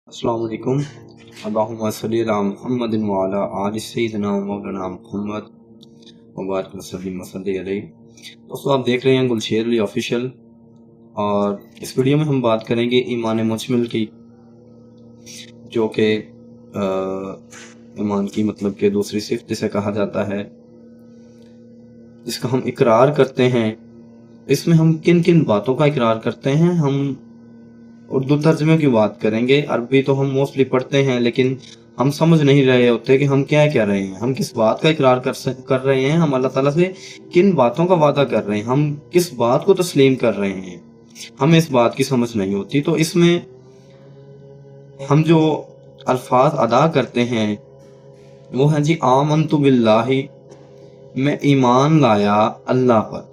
السلام علیکم۔ اللہم صلی علی محمد وعلی آل سیدنا مولانا محمد وبارک وسلم وصلی علیہ۔ دوستو آپ دیکھ رہے ہیں گلشیر علی آفیشیل، اور اس ویڈیو میں ہم بات کریں گے ایمان مجمل کی، جو کہ ایمان کی مطلب کہ دوسری صفت جسے کہا جاتا ہے، جس کا ہم اقرار کرتے ہیں۔ اس میں ہم کن کن باتوں کا اقرار کرتے ہیں؟ ہم اردو ترجمے کی بات کریں گے۔ عربی تو ہم موسٹلی پڑھتے ہیں، لیکن ہم سمجھ نہیں رہے ہوتے کہ ہم کیا کہہ رہے ہیں، ہم کس بات کا اقرار کر رہے ہیں، ہم اللہ تعالیٰ سے کن باتوں کا وعدہ کر رہے ہیں، ہم کس بات کو تسلیم کر رہے ہیں، ہمیں اس بات کی سمجھ نہیں ہوتی۔ تو اس میں ہم جو الفاظ ادا کرتے ہیں وہ ہیں جی آمنت باللہ، میں ایمان لایا اللہ پر،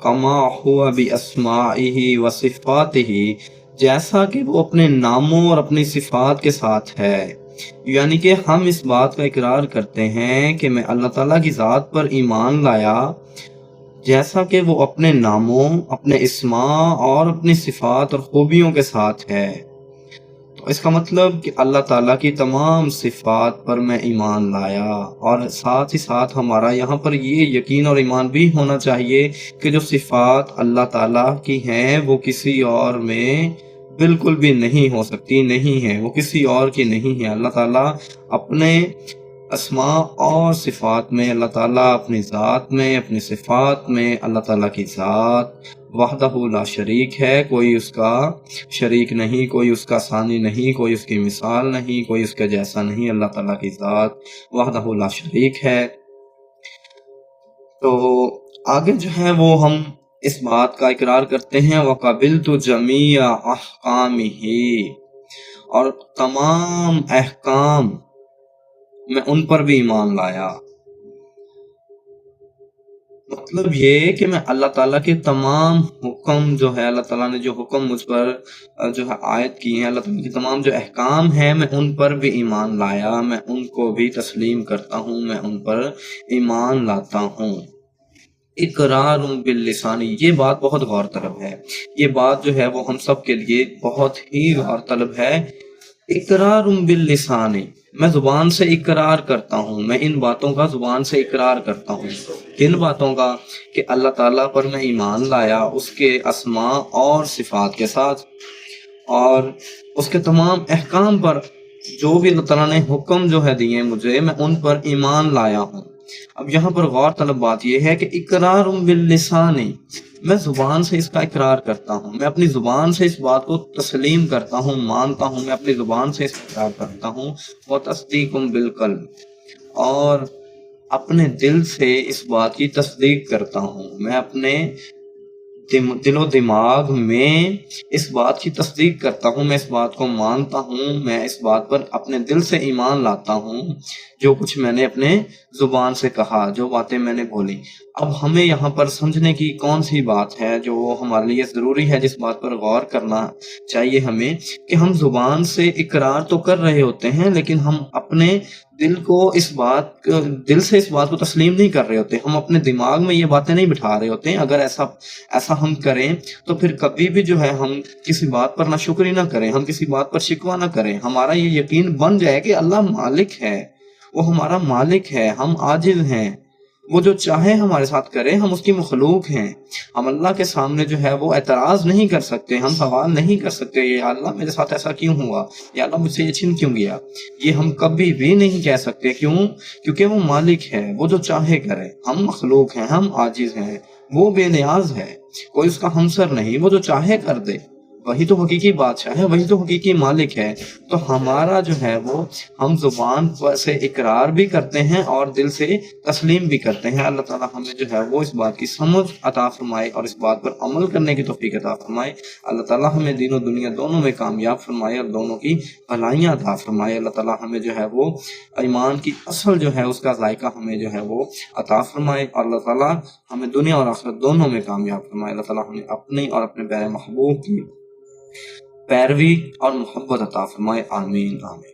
کما ہوا باسمائہ و صفاتہ، جیسا کہ وہ اپنے ناموں اور اپنی صفات کے ساتھ ہے۔ یعنی کہ ہم اس بات کا اقرار کرتے ہیں کہ میں اللہ تعالیٰ کی ذات پر ایمان لایا جیسا کہ وہ اپنے ناموں، اپنے اسماء اور اپنی صفات اور خوبیوں کے ساتھ ہے۔ تو اس کا مطلب کہ اللہ تعالیٰ کی تمام صفات پر میں ایمان لایا، اور ساتھ ہی ساتھ ہمارا یہاں پر یہ یقین اور ایمان بھی ہونا چاہیے کہ جو صفات اللہ تعالیٰ کی ہیں وہ کسی اور میں بالکل بھی نہیں ہو سکتی، نہیں ہے، وہ کسی اور کی نہیں ہے۔ اللہ تعالیٰ اپنے اسماء اور صفات میں، اللہ تعالیٰ اپنی ذات میں، اپنی صفات میں، اللہ تعالیٰ کی ذات وحدہ لا شریک ہے، کوئی اس کا شریک نہیں، کوئی اس کا ثانی نہیں، کوئی اس کی مثال نہیں، کوئی اس کے جیسا نہیں۔ اللہ تعالیٰ کی ذات وحدہ لا شریک ہے۔ تو آگے جو ہے وہ ہم اس بات کا اقرار کرتے ہیں وَقَبِلْتُ جَمِيعَ أَحْكَامِهِ، اور تمام احکام میں ان پر بھی ایمان لایا۔ مطلب یہ کہ میں اللہ تعالیٰ کے تمام حکم جو ہے، اللہ تعالیٰ نے جو حکم مجھ پر جو ہے عائد کیے ہیں، اللہ تعالیٰ کے تمام جو احکام ہیں، میں ان پر بھی ایمان لایا، میں ان کو بھی تسلیم کرتا ہوں، میں ان پر ایمان لاتا ہوں۔ اقرار باللسان، یہ بات بہت غور طلب ہے، یہ بات جو ہے وہ ہم سب کے لیے بہت ہی غور طلب ہے۔ اقرار باللسان، میں زبان سے اقرار کرتا ہوں، میں ان باتوں کا زبان سے اقرار کرتا ہوں۔ کن باتوں کا؟ کہ اللہ تعالیٰ پر میں ایمان لایا، اس کے اسماء اور صفات کے ساتھ، اور اس کے تمام احکام پر، جو بھی اللہ تعالیٰ نے حکم جو ہے دیے مجھے، میں ان پر ایمان لایا ہوں۔ اب یہاں پر غور طلب بات یہ ہے کہ اقرار باللسان، میں زبان سے اس کا اقرار کرتا ہوں، میں اپنی زبان سے اس بات کو تسلیم کرتا ہوں، مانتا ہوں، میں اپنی زبان سے اس کا اقرار کرتا ہوں۔ وتصدیق بالقلب، اور اپنے دل سے اس بات کی تصدیق کرتا ہوں، میں اپنے دل و دماغ میں اس بات کی تصدیق کرتا ہوں، میں اس بات کو مانتا ہوں، میں اس بات پر اپنے دل سے ایمان لاتا ہوں، جو کچھ میں نے اپنے زبان سے کہا، جو باتیں میں نے بولی۔ اب ہمیں یہاں پر سمجھنے کی کون سی بات ہے جو ہمارے لیے ضروری ہے، جس بات پر غور کرنا چاہیے ہمیں، کہ ہم زبان سے اقرار تو کر رہے ہوتے ہیں، لیکن ہم اپنے دل سے اس بات کو تسلیم نہیں کر رہے ہوتے، ہم اپنے دماغ میں یہ باتیں نہیں بٹھا رہے ہوتے ہیں۔ اگر ایسا ہم کریں تو پھر کبھی بھی جو ہے ہم کسی بات پر نہ شکری نہ کریں، ہم کسی بات پر شکوہ نہ کریں، ہمارا یہ یقین بن جائے کہ اللہ مالک ہے، وہ ہمارا مالک ہے، ہم عاجز ہیں، وہ جو چاہے ہمارے ساتھ کرے، ہم اس کی مخلوق ہیں، ہم اللہ کے سامنے جو ہے وہ اعتراض نہیں کر سکتے، ہم سوال نہیں کر سکتے یا اللہ میرے ساتھ ایسا کیوں ہوا، یا اللہ مجھ سے یہ چھن کیوں گیا، یہ ہم کبھی بھی نہیں کہہ سکتے۔ کیوں؟ کیونکہ وہ مالک ہے، وہ جو چاہے کرے، ہم مخلوق ہیں، ہم عاجز ہیں، وہ بے نیاز ہے، کوئی اس کا ہمسر نہیں، وہ جو چاہے کر دے، وہی تو حقیقی بادشاہ ہے، وہی تو حقیقی مالک ہے۔ تو ہمارا جو ہے وہ ہم زبان سے اقرار بھی کرتے ہیں اور دل سے تسلیم بھی کرتے ہیں۔ اللہ تعالیٰ ہمیں جو ہے وہ اس بات کی سمجھ عطا فرمائے اور اس بات پر عمل کرنے کی توفیق عطا فرمائے۔ اللہ تعالیٰ ہمیں دین و دنیا دونوں میں کامیاب فرمائے اور دونوں کی بھلائیاں عطا فرمائے۔ اللہ تعالیٰ ہمیں جو ہے وہ ایمان کی اصل جو ہے اس کا ذائقہ ہمیں جو ہے وہ عطا فرمائے، اور اللہ تعالیٰ ہمیں دنیا اور آخرت دونوں میں کامیاب فرمائے۔ اللہ تعالیٰ ہمیں اپنی اور اپنے پیارے محبوب کی پیروی اور محبت عطا فرمائے۔ آمین آمین۔